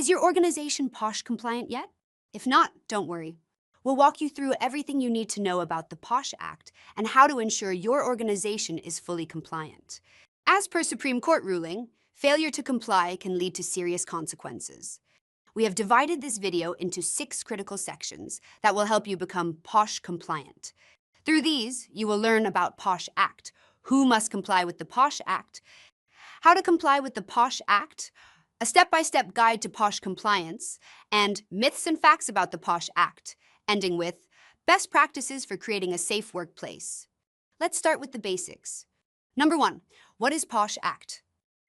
Is your organization POSH compliant yet? If not, don't worry. We'll walk you through everything you need to know about the POSH Act and how to ensure your organization is fully compliant. As per Supreme Court ruling, failure to comply can lead to serious consequences. We have divided this video into 6 critical sections that will help you become POSH compliant. Through these, you will learn about POSH Act, who must comply with the POSH Act, how to comply with the POSH Act, a step-by-step guide to POSH compliance, and myths and facts about the POSH Act, ending with best practices for creating a safe workplace. Let's start with the basics. Number 1, what is POSH Act?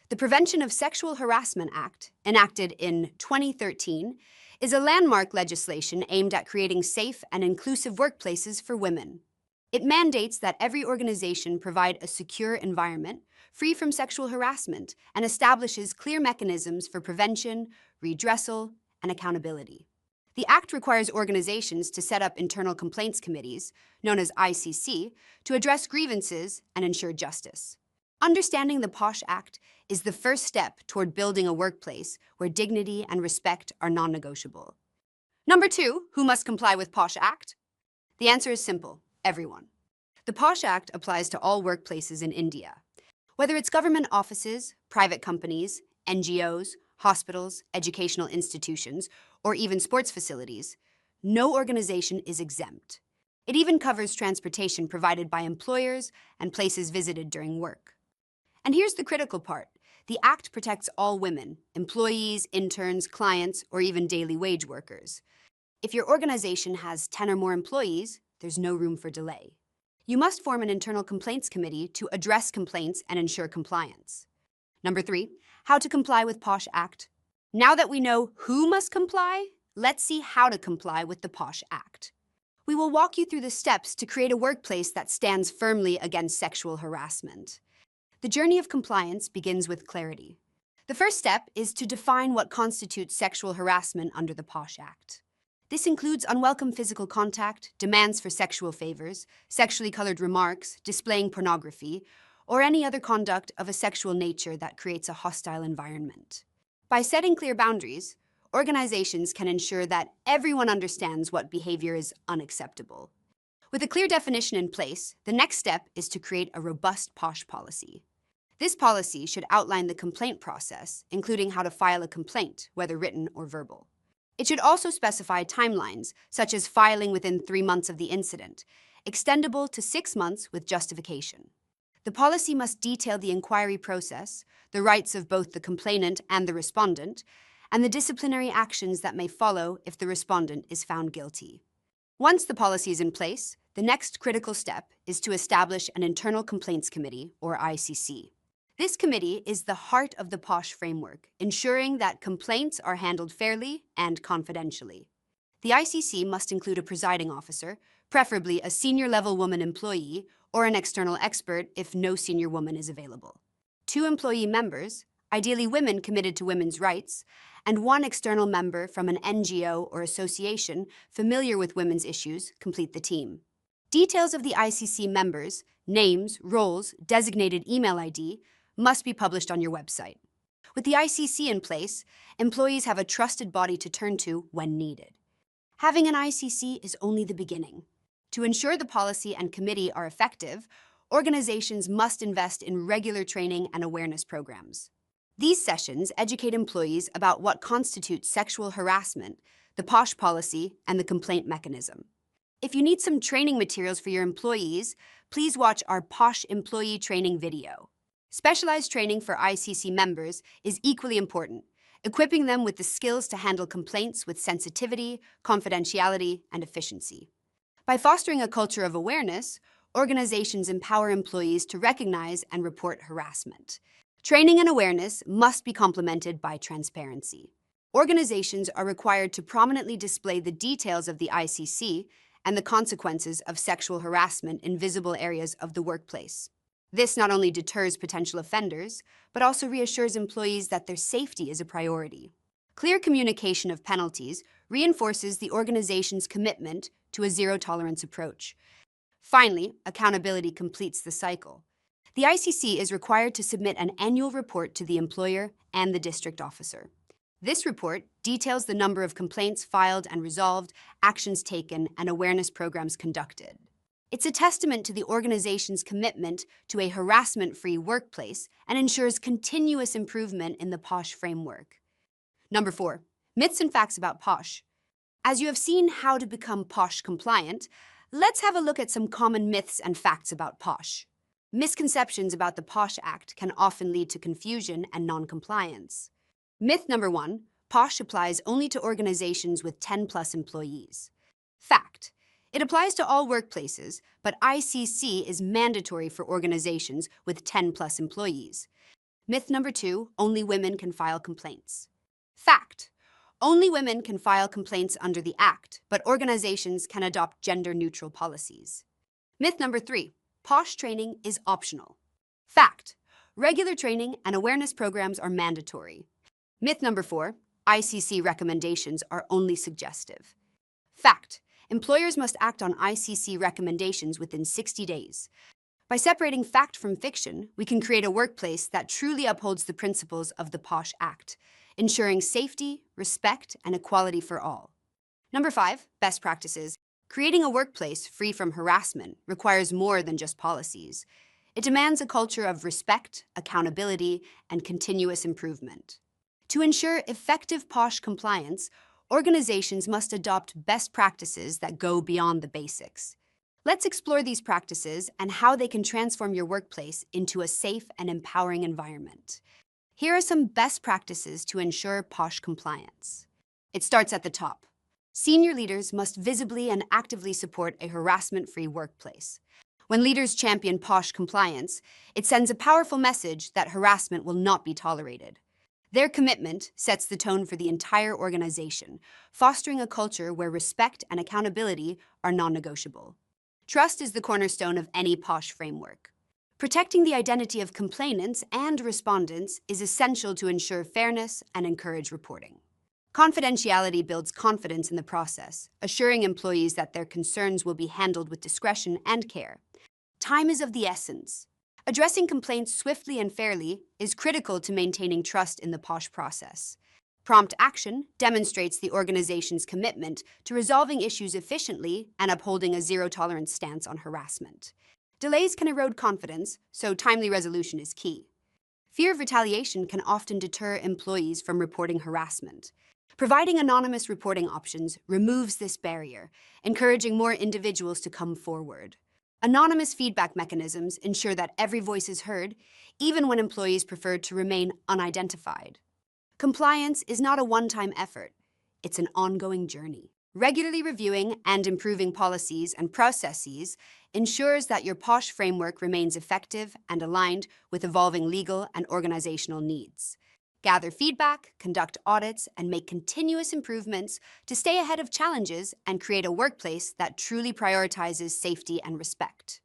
The Prevention of Sexual Harassment Act, enacted in 2013, is a landmark legislation aimed at creating safe and inclusive workplaces for women. It mandates that every organization provide a secure environment, free from sexual harassment, and establishes clear mechanisms for prevention, redressal, and accountability. The Act requires organizations to set up internal complaints committees, known as ICC, to address grievances and ensure justice. Understanding the POSH Act is the first step toward building a workplace where dignity and respect are non-negotiable. Number 2, who must comply with POSH Act? The answer is simple: everyone. The POSH Act applies to all workplaces in India. Whether it's government offices, private companies, NGOs, hospitals, educational institutions, or even sports facilities, no organization is exempt. It even covers transportation provided by employers and places visited during work. And here's the critical part. The Act protects all women, employees, interns, clients, or even daily wage workers. If your organization has 10 or more employees, there's no room for delay. You must form an internal complaints committee to address complaints and ensure compliance. Number 3, how to comply with POSH Act. Now that we know who must comply, let's see how to comply with the POSH Act. We will walk you through the steps to create a workplace that stands firmly against sexual harassment. The journey of compliance begins with clarity. The first step is to define what constitutes sexual harassment under the POSH Act. This includes unwelcome physical contact, demands for sexual favors, sexually colored remarks, displaying pornography, or any other conduct of a sexual nature that creates a hostile environment. By setting clear boundaries, organizations can ensure that everyone understands what behavior is unacceptable. With a clear definition in place, the next step is to create a robust POSH policy. This policy should outline the complaint process, including how to file a complaint, whether written or verbal. It should also specify timelines, such as filing within 3 months of the incident, extendable to 6 months with justification. The policy must detail the inquiry process, the rights of both the complainant and the respondent, and the disciplinary actions that may follow if the respondent is found guilty. Once the policy is in place, the next critical step is to establish an internal complaints committee, or ICC. This committee is the heart of the POSH framework, ensuring that complaints are handled fairly and confidentially. The ICC must include a presiding officer, preferably a senior-level woman employee, or an external expert if no senior woman is available. 2 employee members, ideally women committed to women's rights, and 1 external member from an NGO or association familiar with women's issues complete the team. Details of the ICC members, names, roles, designated email ID, must be published on your website. With the ICC in place, employees have a trusted body to turn to when needed. Having an ICC is only the beginning. To ensure the policy and committee are effective, organizations must invest in regular training and awareness programs. These sessions educate employees about what constitutes sexual harassment, the POSH policy, and the complaint mechanism. If you need some training materials for your employees, please watch our POSH employee training video. Specialized training for ICC members is equally important, equipping them with the skills to handle complaints with sensitivity, confidentiality, and efficiency. By fostering a culture of awareness, organizations empower employees to recognize and report harassment. Training and awareness must be complemented by transparency. Organizations are required to prominently display the details of the ICC and the consequences of sexual harassment in visible areas of the workplace. This not only deters potential offenders, but also reassures employees that their safety is a priority. Clear communication of penalties reinforces the organization's commitment to a zero-tolerance approach. Finally, accountability completes the cycle. The ICC is required to submit an annual report to the employer and the district officer. This report details the number of complaints filed and resolved, actions taken, and awareness programs conducted. It's a testament to the organization's commitment to a harassment-free workplace and ensures continuous improvement in the POSH framework. Number 4, myths and facts about POSH. As you have seen how to become POSH compliant, let's have a look at some common myths and facts about POSH. Misconceptions about the POSH Act can often lead to confusion and non-compliance. Myth number 1, POSH applies only to organizations with 10+ employees. Fact, it applies to all workplaces, but ICC is mandatory for organizations with 10+ employees. Myth number 2, only women can file complaints. Fact, only women can file complaints under the Act, but organizations can adopt gender-neutral policies. Myth number 3, POSH training is optional. Fact, regular training and awareness programs are mandatory. Myth number 4, ICC recommendations are only suggestive. Fact, employers must act on ICC recommendations within 60 days. By separating fact from fiction, we can create a workplace that truly upholds the principles of the POSH Act, ensuring safety, respect, and equality for all. Number 5, best practices. Creating a workplace free from harassment requires more than just policies. It demands a culture of respect, accountability, and continuous improvement. To ensure effective POSH compliance, organizations must adopt best practices that go beyond the basics. Let's explore these practices and how they can transform your workplace into a safe and empowering environment. Here are some best practices to ensure POSH compliance. It starts at the top. Senior leaders must visibly and actively support a harassment-free workplace. When leaders champion POSH compliance, it sends a powerful message that harassment will not be tolerated. Their commitment sets the tone for the entire organization, fostering a culture where respect and accountability are non-negotiable. Trust is the cornerstone of any POSH framework. Protecting the identity of complainants and respondents is essential to ensure fairness and encourage reporting. Confidentiality builds confidence in the process, assuring employees that their concerns will be handled with discretion and care. Time is of the essence. Addressing complaints swiftly and fairly is critical to maintaining trust in the POSH process. Prompt action demonstrates the organization's commitment to resolving issues efficiently and upholding a zero-tolerance stance on harassment. Delays can erode confidence, so timely resolution is key. Fear of retaliation can often deter employees from reporting harassment. Providing anonymous reporting options removes this barrier, encouraging more individuals to come forward. Anonymous feedback mechanisms ensure that every voice is heard, even when employees prefer to remain unidentified. Compliance is not a one-time effort. It's an ongoing journey. Regularly reviewing and improving policies and processes ensures that your POSH framework remains effective and aligned with evolving legal and organizational needs. Gather feedback, conduct audits, and make continuous improvements to stay ahead of challenges and create a workplace that truly prioritizes safety and respect.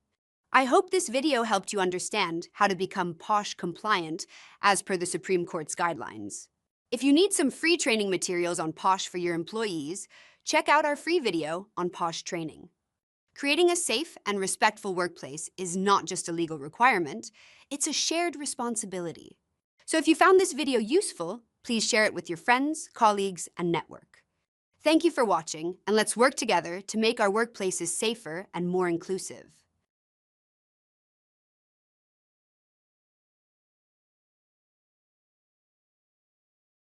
I hope this video helped you understand how to become POSH compliant as per the Supreme Court's guidelines. If you need some free training materials on POSH for your employees, check out our free video on POSH training. Creating a safe and respectful workplace is not just a legal requirement, it's a shared responsibility. So if you found this video useful, please share it with your friends, colleagues, and network. Thank you for watching, and let's work together to make our workplaces safer and more inclusive.